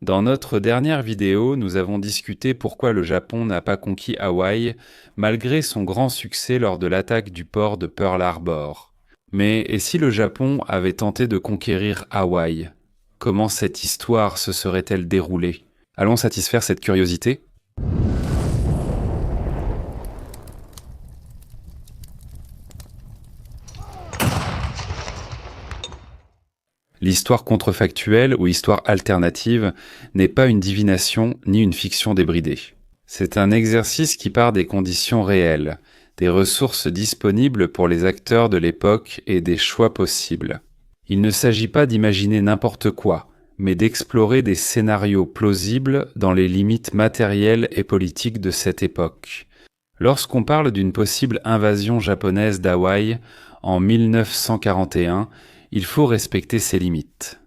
Dans notre dernière vidéo, nous avons discuté pourquoi le Japon n'a pas conquis Hawaï, malgré son grand succès lors de l'attaque du port de Pearl Harbor. Mais et si le Japon avait tenté de conquérir Hawaï? Comment cette histoire se serait-elle déroulée? Allons satisfaire cette curiosité? L'histoire contrefactuelle ou histoire alternative n'est pas une divination ni une fiction débridée. C'est un exercice qui part des conditions réelles, des ressources disponibles pour les acteurs de l'époque et des choix possibles. Il ne s'agit pas d'imaginer n'importe quoi, mais d'explorer des scénarios plausibles dans les limites matérielles et politiques de cette époque. Lorsqu'on parle d'une possible invasion japonaise d'Hawaï en 1941, il faut respecter ses limites.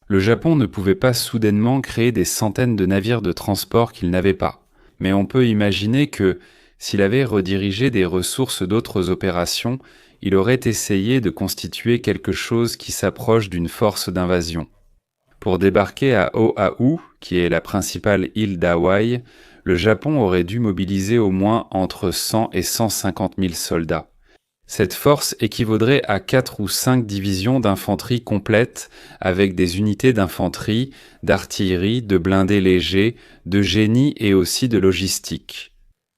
Le Japon ne pouvait pas soudainement créer des centaines de navires de transport qu'il n'avait pas. Mais on peut imaginer que, s'il avait redirigé des ressources d'autres opérations, il aurait essayé de constituer quelque chose qui s'approche d'une force d'invasion. Pour débarquer à Oahu, qui est la principale île d'Hawaï, le Japon aurait dû mobiliser au moins entre 100 et 150 000 soldats. Cette force équivaudrait à 4 ou 5 divisions d'infanterie complètes avec des unités d'infanterie, d'artillerie, de blindés légers, de génie et aussi de logistique.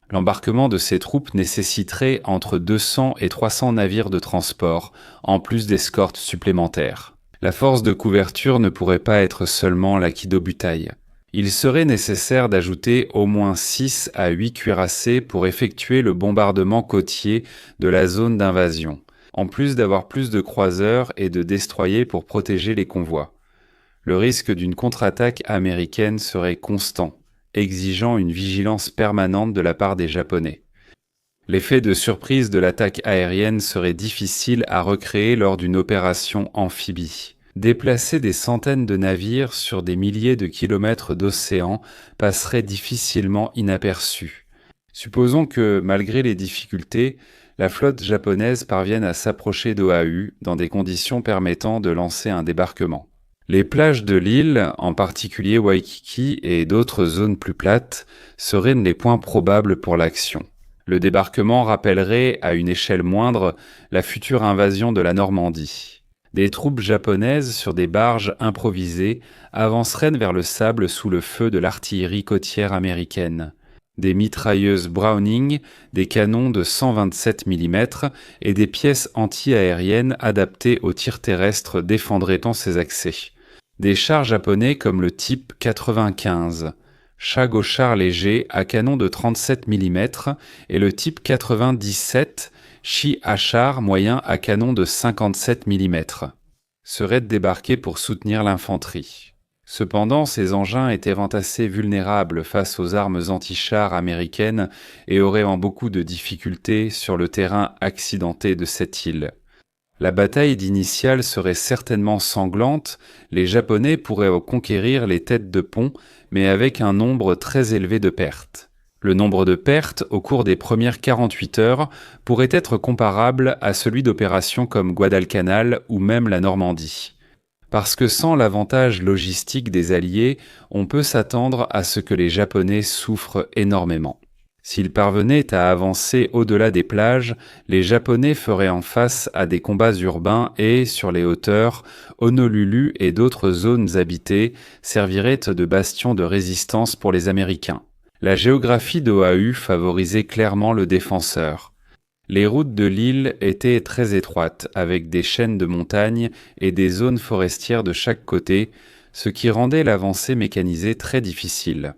L'embarquement de ces troupes nécessiterait entre 200 et 300 navires de transport, en plus d'escortes supplémentaires. La force de couverture ne pourrait pas être seulement la Kido-Butai. Il serait nécessaire d'ajouter au moins 6 à 8 cuirassés pour effectuer le bombardement côtier de la zone d'invasion, en plus d'avoir plus de croiseurs et de destroyers pour protéger les convois. Le risque d'une contre-attaque américaine serait constant, exigeant une vigilance permanente de la part des Japonais. L'effet de surprise de l'attaque aérienne serait difficile à recréer lors d'une opération amphibie. Déplacer des centaines de navires sur des milliers de kilomètres d'océan passerait difficilement inaperçu. Supposons que, malgré les difficultés, la flotte japonaise parvienne à s'approcher d'Oahu dans des conditions permettant de lancer un débarquement. Les plages de l'île, en particulier Waikiki et d'autres zones plus plates, seraient les points probables pour l'action. Le débarquement rappellerait, à une échelle moindre, la future invasion de la Normandie. Des troupes japonaises sur des barges improvisées avanceraient vers le sable sous le feu de l'artillerie côtière américaine. Des mitrailleuses Browning, des canons de 127 mm et des pièces anti-aériennes adaptées aux tirs terrestres défendraient ces accès. Des chars japonais comme le type 95, Chagochar léger à canon de 37 mm et le type 97, Shi-Hachar moyen à canon de 57 mm, seraient débarqués pour soutenir l'infanterie. Cependant, ces engins étaient entassés vulnérables face aux armes anti-chars américaines et auraient en beaucoup de difficultés sur le terrain accidenté de cette île. La bataille d'initiale serait certainement sanglante, les Japonais pourraient conquérir les têtes de pont, mais avec un nombre très élevé de pertes. Le nombre de pertes au cours des premières 48 heures pourrait être comparable à celui d'opérations comme Guadalcanal ou même la Normandie. Parce que sans l'avantage logistique des Alliés, on peut s'attendre à ce que les Japonais souffrent énormément. S'ils parvenaient à avancer au-delà des plages, les Japonais feraient en face à des combats urbains et, sur les hauteurs, Honolulu et d'autres zones habitées serviraient de bastions de résistance pour les Américains. La géographie d'Oahu favorisait clairement le défenseur. Les routes de l'île étaient très étroites, avec des chaînes de montagnes et des zones forestières de chaque côté, ce qui rendait l'avancée mécanisée très difficile.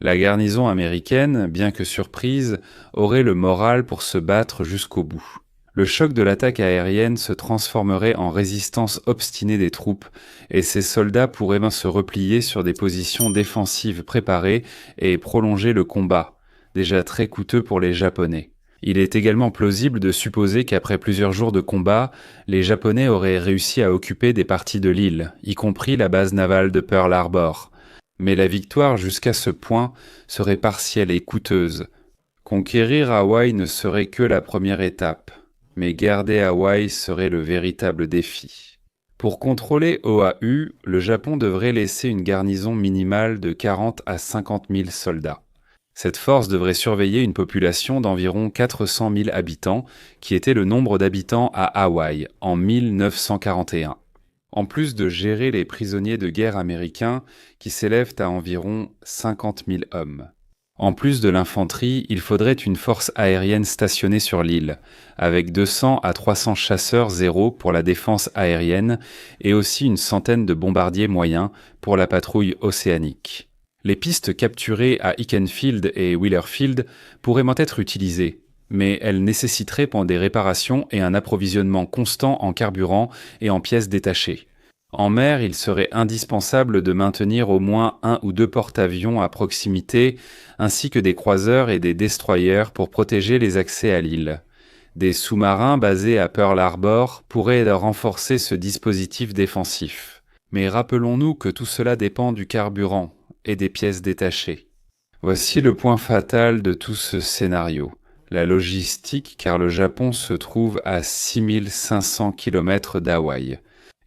La garnison américaine, bien que surprise, aurait le moral pour se battre jusqu'au bout. Le choc de l'attaque aérienne se transformerait en résistance obstinée des troupes et ces soldats pourraient se replier sur des positions défensives préparées et prolonger le combat, déjà très coûteux pour les Japonais. Il est également plausible de supposer qu'après plusieurs jours de combat, les Japonais auraient réussi à occuper des parties de l'île, y compris la base navale de Pearl Harbor. Mais la victoire jusqu'à ce point serait partielle et coûteuse. Conquérir Hawaï ne serait que la première étape. Mais garder Hawaï serait le véritable défi. Pour contrôler Oahu, le Japon devrait laisser une garnison minimale de 40 à 50 000 soldats. Cette force devrait surveiller une population d'environ 400 000 habitants, qui était le nombre d'habitants à Hawaï en 1941. En plus de gérer les prisonniers de guerre américains, qui s'élèvent à environ 50 000 hommes. En plus de l'infanterie, il faudrait une force aérienne stationnée sur l'île, avec 200 à 300 chasseurs zéro pour la défense aérienne et aussi une centaine de bombardiers moyens pour la patrouille océanique. Les pistes capturées à Ikenfield et Wheelerfield pourraient m'en être utilisées, mais elles nécessiteraient des réparations et un approvisionnement constant en carburant et en pièces détachées. En mer, il serait indispensable de maintenir au moins 1 ou 2 porte-avions à proximité, ainsi que des croiseurs et des destroyers pour protéger les accès à l'île. Des sous-marins basés à Pearl Harbor pourraient renforcer ce dispositif défensif. Mais rappelons-nous que tout cela dépend du carburant et des pièces détachées. Voici le point fatal de tout ce scénario. La logistique, car le Japon se trouve à 6500 km d'Hawaï.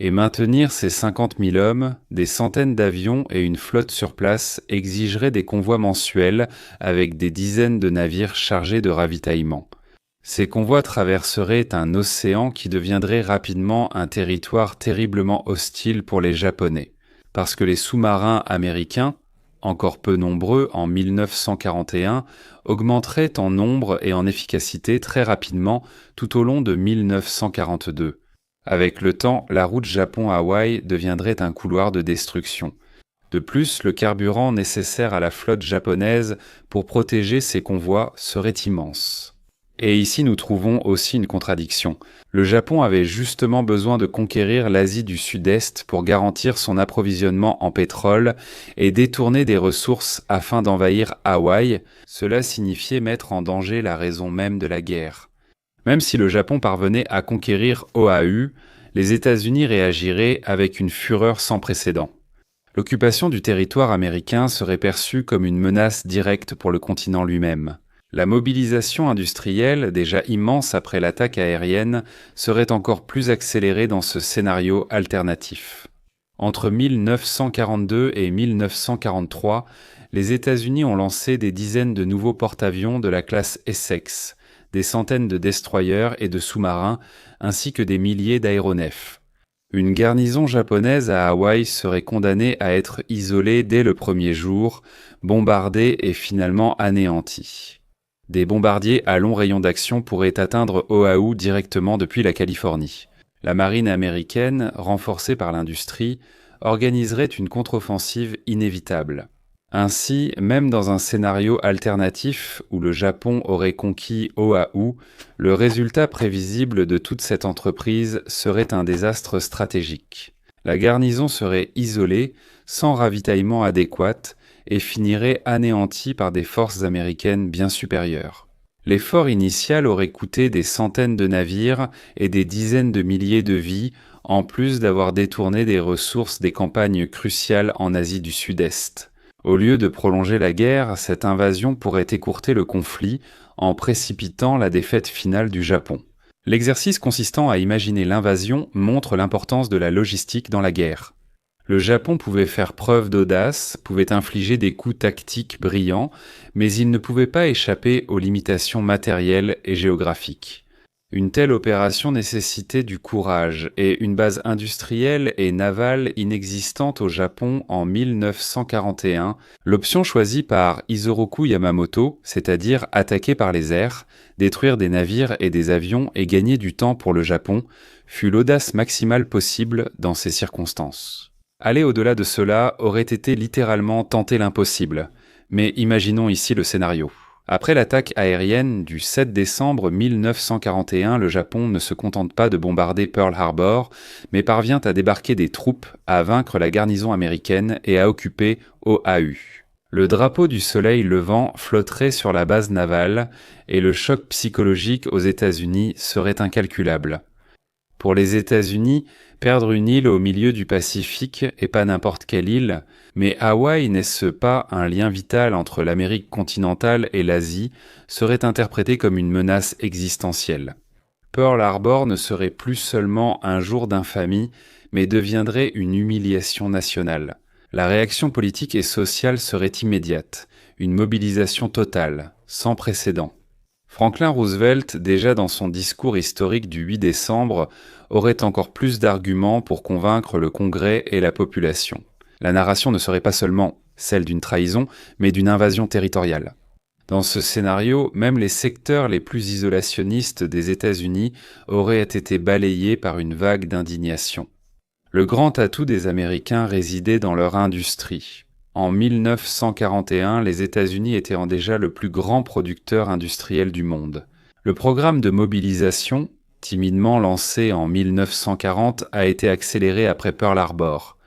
Et maintenir ces 50 000 hommes, des centaines d'avions et une flotte sur place exigerait des convois mensuels avec des dizaines de navires chargés de ravitaillement. Ces convois traverseraient un océan qui deviendrait rapidement un territoire terriblement hostile pour les Japonais, parce que les sous-marins américains, encore peu nombreux en 1941, augmenteraient en nombre et en efficacité très rapidement tout au long de 1942. Avec le temps, la route Japon-Hawaï deviendrait un couloir de destruction. De plus, le carburant nécessaire à la flotte japonaise pour protéger ces convois serait immense. Et ici nous trouvons aussi une contradiction. Le Japon avait justement besoin de conquérir l'Asie du Sud-Est pour garantir son approvisionnement en pétrole et détourner des ressources afin d'envahir Hawaï. Cela signifiait mettre en danger la raison même de la guerre. Même si le Japon parvenait à conquérir Oahu, les États-Unis réagiraient avec une fureur sans précédent. L'occupation du territoire américain serait perçue comme une menace directe pour le continent lui-même. La mobilisation industrielle, déjà immense après l'attaque aérienne, serait encore plus accélérée dans ce scénario alternatif. Entre 1942 et 1943, les États-Unis ont lancé des dizaines de nouveaux porte-avions de la classe Essex, des centaines de destroyers et de sous-marins, ainsi que des milliers d'aéronefs. Une garnison japonaise à Hawaï serait condamnée à être isolée dès le premier jour, bombardée et finalement anéantie. Des bombardiers à long rayon d'action pourraient atteindre Oahu directement depuis la Californie. La marine américaine, renforcée par l'industrie, organiserait une contre-offensive inévitable. Ainsi, même dans un scénario alternatif où le Japon aurait conquis Oahu, le résultat prévisible de toute cette entreprise serait un désastre stratégique. La garnison serait isolée, sans ravitaillement adéquat, et finirait anéantie par des forces américaines bien supérieures. L'effort initial aurait coûté des centaines de navires et des dizaines de milliers de vies, en plus d'avoir détourné des ressources des campagnes cruciales en Asie du Sud-Est. Au lieu de prolonger la guerre, cette invasion pourrait écourter le conflit en précipitant la défaite finale du Japon. L'exercice consistant à imaginer l'invasion montre l'importance de la logistique dans la guerre. Le Japon pouvait faire preuve d'audace, pouvait infliger des coups tactiques brillants, mais il ne pouvait pas échapper aux limitations matérielles et géographiques. Une telle opération nécessitait du courage et une base industrielle et navale inexistante au Japon en 1941, l'option choisie par Isoroku Yamamoto, c'est-à-dire attaquer par les airs, détruire des navires et des avions et gagner du temps pour le Japon, fut l'audace maximale possible dans ces circonstances. Aller au-delà de cela aurait été littéralement tenter l'impossible, mais imaginons ici le scénario. Après l'attaque aérienne du 7 décembre 1941, le Japon ne se contente pas de bombarder Pearl Harbor, mais parvient à débarquer des troupes, à vaincre la garnison américaine et à occuper Oahu. Le drapeau du soleil levant flotterait sur la base navale et le choc psychologique aux États-Unis serait incalculable. Pour les États-Unis, perdre une île au milieu du Pacifique, et pas n'importe quelle île, mais Hawaï n'est-ce pas un lien vital entre l'Amérique continentale et l'Asie, serait interprété comme une menace existentielle. Pearl Harbor ne serait plus seulement un jour d'infamie, mais deviendrait une humiliation nationale. La réaction politique et sociale serait immédiate, une mobilisation totale, sans précédent. Franklin Roosevelt, déjà dans son discours historique du 8 décembre, aurait encore plus d'arguments pour convaincre le Congrès et la population. La narration ne serait pas seulement celle d'une trahison, mais d'une invasion territoriale. Dans ce scénario, même les secteurs les plus isolationnistes des États-Unis auraient été balayés par une vague d'indignation. Le grand atout des Américains résidait dans leur industrie. En 1941, les États-Unis étaient déjà le plus grand producteur industriel du monde. Le programme de mobilisation, timidement lancé en 1940, a été accéléré après Pearl Harbor.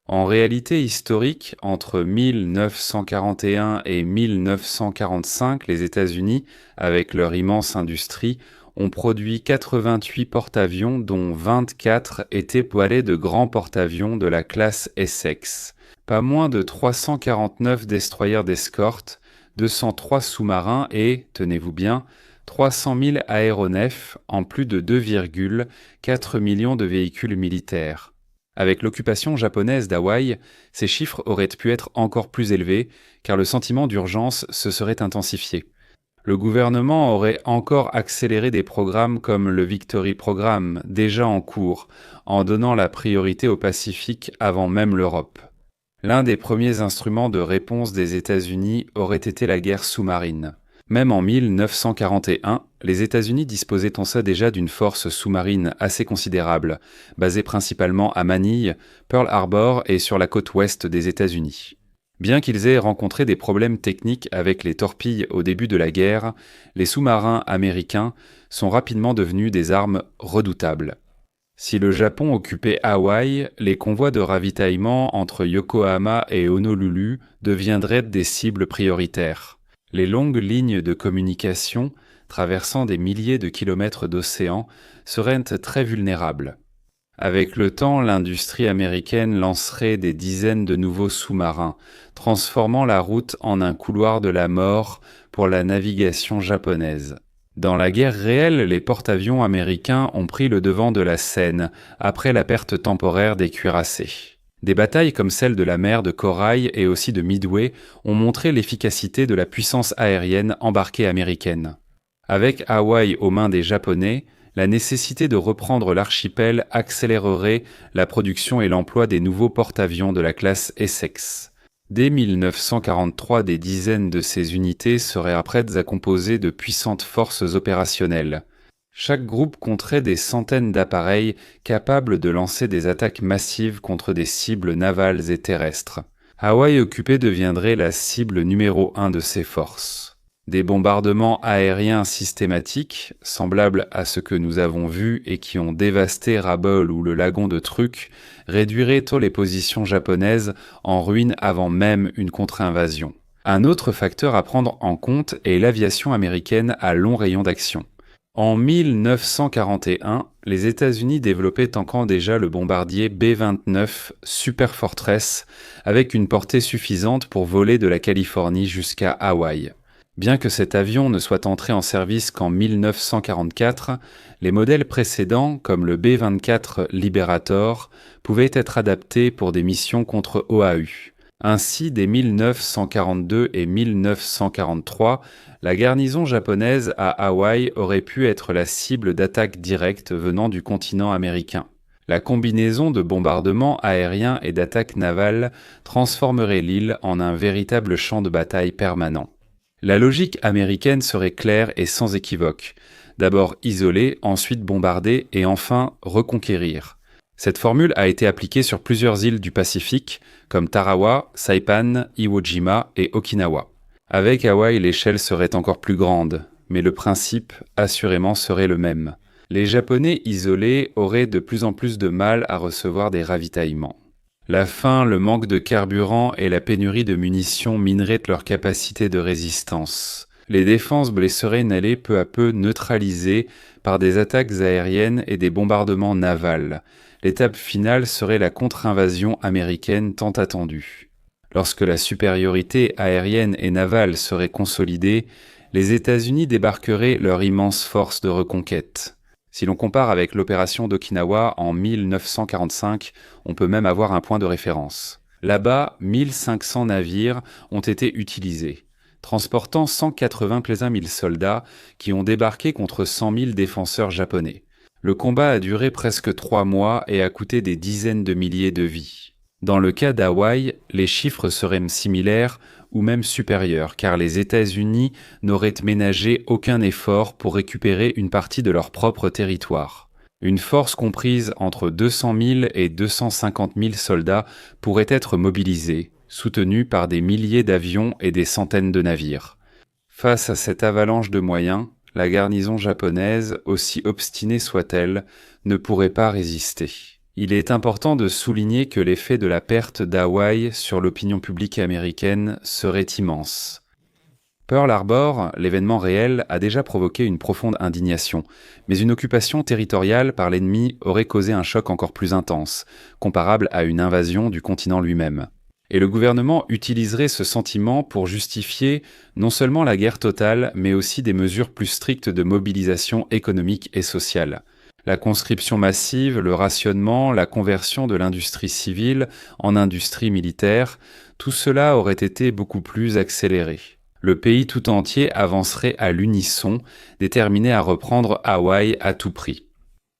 En réalité historique, entre 1941 et 1945, les États-Unis, avec leur immense industrie, ont produit 88 porte-avions dont 24 étaient poilés de grands porte-avions de la classe Essex. Pas moins de 349 destroyers d'escorte, 203 sous-marins et, tenez-vous bien, 300 000 aéronefs en plus de 2,4 millions de véhicules militaires. Avec l'occupation japonaise d'Hawaï, ces chiffres auraient pu être encore plus élevés car le sentiment d'urgence se serait intensifié. Le gouvernement aurait encore accéléré des programmes comme le Victory Programme, déjà en cours, en donnant la priorité au Pacifique avant même l'Europe. L'un des premiers instruments de réponse des États-Unis aurait été la guerre sous-marine. Même en 1941, les États-Unis disposaient en ça déjà d'une force sous-marine assez considérable, basée principalement à Manille, Pearl Harbor et sur la côte ouest des États-Unis. Bien qu'ils aient rencontré des problèmes techniques avec les torpilles au début de la guerre, les sous-marins américains sont rapidement devenus des armes redoutables. Si le Japon occupait Hawaï, les convois de ravitaillement entre Yokohama et Honolulu deviendraient des cibles prioritaires. Les longues lignes de communication, traversant des milliers de kilomètres d'océan, seraient très vulnérables. Avec le temps, l'industrie américaine lancerait des dizaines de nouveaux sous-marins, transformant la route en un couloir de la mort pour la navigation japonaise. Dans la guerre réelle, les porte-avions américains ont pris le devant de la scène, après la perte temporaire des cuirassés. Des batailles comme celle de la mer de Corail et aussi de Midway ont montré l'efficacité de la puissance aérienne embarquée américaine. Avec Hawaï aux mains des Japonais, la nécessité de reprendre l'archipel accélérerait la production et l'emploi des nouveaux porte-avions de la classe Essex. Dès 1943, des dizaines de ces unités seraient prêtes à composer de puissantes forces opérationnelles. Chaque groupe compterait des centaines d'appareils capables de lancer des attaques massives contre des cibles navales et terrestres. Hawaï occupé deviendrait la cible numéro 1 de ces forces. Des bombardements aériens systématiques, semblables à ce que nous avons vu et qui ont dévasté Rabaul ou le lagon de Truk, réduiraient tôt les positions japonaises en ruine avant même une contre-invasion. Un autre facteur à prendre en compte est l'aviation américaine à long rayon d'action. En 1941, les États-Unis développaient encore déjà le bombardier B-29 Super Fortress avec une portée suffisante pour voler de la Californie jusqu'à Hawaï. Bien que cet avion ne soit entré en service qu'en 1944, les modèles précédents, comme le B-24 Liberator, pouvaient être adaptés pour des missions contre OAU. Ainsi, dès 1942 et 1943, la garnison japonaise à Hawaï aurait pu être la cible d'attaques directes venant du continent américain. La combinaison de bombardements aériens et d'attaques navales transformerait l'île en un véritable champ de bataille permanent. La logique américaine serait claire et sans équivoque. D'abord isoler, ensuite bombarder et enfin reconquérir. Cette formule a été appliquée sur plusieurs îles du Pacifique, comme Tarawa, Saipan, Iwo Jima et Okinawa. Avec Hawaï, l'échelle serait encore plus grande, mais le principe, assurément, serait le même. Les Japonais isolés auraient de plus en plus de mal à recevoir des ravitaillements. La faim, le manque de carburant et la pénurie de munitions mineraient leur capacité de résistance. Les défenses blesseraient n'allaient peu à peu neutralisées par des attaques aériennes et des bombardements navals. L'étape finale serait la contre-invasion américaine tant attendue. Lorsque la supériorité aérienne et navale serait consolidée, les États-Unis débarqueraient leur immense force de reconquête. Si l'on compare avec l'opération d'Okinawa en 1945, on peut même avoir un point de référence. Là-bas, 1500 navires ont été utilisés, transportant 181 000 soldats qui ont débarqué contre 100 000 défenseurs japonais. Le combat a duré presque 3 mois et a coûté des dizaines de milliers de vies. Dans le cas d'Hawaï, les chiffres seraient similaires ou même supérieurs, car les États-Unis n'auraient ménagé aucun effort pour récupérer une partie de leur propre territoire. Une force comprise entre 200 000 et 250 000 soldats pourrait être mobilisée, soutenue par des milliers d'avions et des centaines de navires. Face à cette avalanche de moyens, la garnison japonaise, aussi obstinée soit-elle, ne pourrait pas résister. Il est important de souligner que l'effet de la perte d'Hawaï sur l'opinion publique américaine serait immense. Pearl Harbor, l'événement réel, a déjà provoqué une profonde indignation, mais une occupation territoriale par l'ennemi aurait causé un choc encore plus intense, comparable à une invasion du continent lui-même. Et le gouvernement utiliserait ce sentiment pour justifier non seulement la guerre totale, mais aussi des mesures plus strictes de mobilisation économique et sociale. La conscription massive, le rationnement, la conversion de l'industrie civile en industrie militaire, tout cela aurait été beaucoup plus accéléré. Le pays tout entier avancerait à l'unisson, déterminé à reprendre Hawaï à tout prix.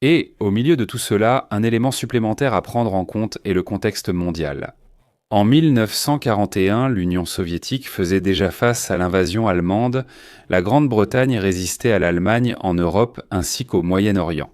Et, au milieu de tout cela, un élément supplémentaire à prendre en compte est le contexte mondial. En 1941, l'Union soviétique faisait déjà face à l'invasion allemande, la Grande-Bretagne résistait à l'Allemagne en Europe ainsi qu'au Moyen-Orient.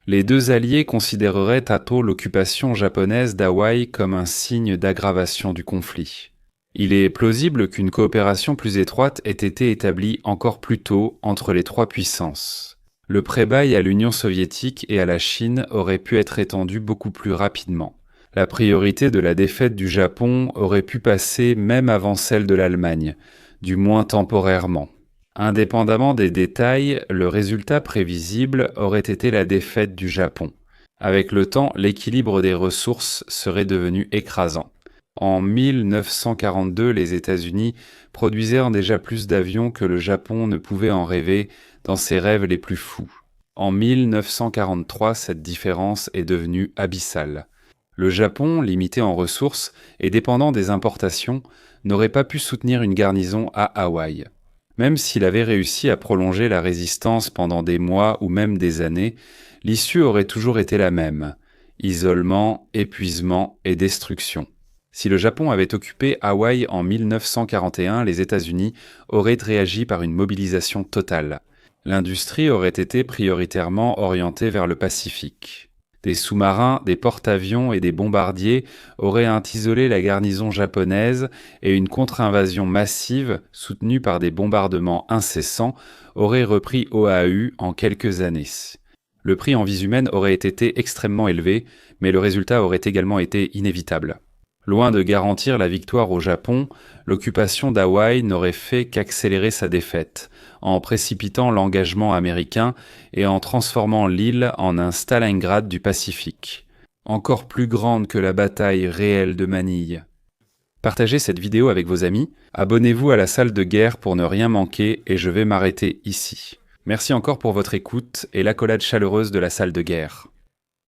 Les deux alliés considéreraient à tôt l'occupation japonaise d'Hawaï comme un signe d'aggravation du conflit. Il est plausible qu'une coopération plus étroite ait été établie encore plus tôt entre les trois puissances. Le pré-bail à l'Union soviétique et à la Chine aurait pu être étendu beaucoup plus rapidement. La priorité de la défaite du Japon aurait pu passer même avant celle de l'Allemagne, du moins temporairement. Indépendamment des détails, le résultat prévisible aurait été la défaite du Japon. Avec le temps, l'équilibre des ressources serait devenu écrasant. En 1942, les États-Unis produisaient déjà plus d'avions que le Japon ne pouvait en rêver dans ses rêves les plus fous. En 1943, cette différence est devenue abyssale. Le Japon, limité en ressources et dépendant des importations, n'aurait pas pu soutenir une garnison à Hawaï. Même s'il avait réussi à prolonger la résistance pendant des mois ou même des années, l'issue aurait toujours été la même: isolement, épuisement et destruction. Si le Japon avait occupé Hawaï en 1941, les États-Unis auraient réagi par une mobilisation totale. L'industrie aurait été prioritairement orientée vers le Pacifique. Des sous-marins, des porte-avions et des bombardiers auraient isolé la garnison japonaise et une contre-invasion massive, soutenue par des bombardements incessants, aurait repris Oahu en quelques années. Le prix en vies humaines aurait été extrêmement élevé, mais le résultat aurait également été inévitable. Loin de garantir la victoire au Japon, l'occupation d'Hawaï n'aurait fait qu'accélérer sa défaite, en précipitant l'engagement américain et en transformant l'île en un Stalingrad du Pacifique, encore plus grande que la bataille réelle de Manille. Partagez cette vidéo avec vos amis, abonnez-vous à la salle de guerre pour ne rien manquer et je vais m'arrêter ici. Merci encore pour votre écoute et l'accolade chaleureuse de la salle de guerre.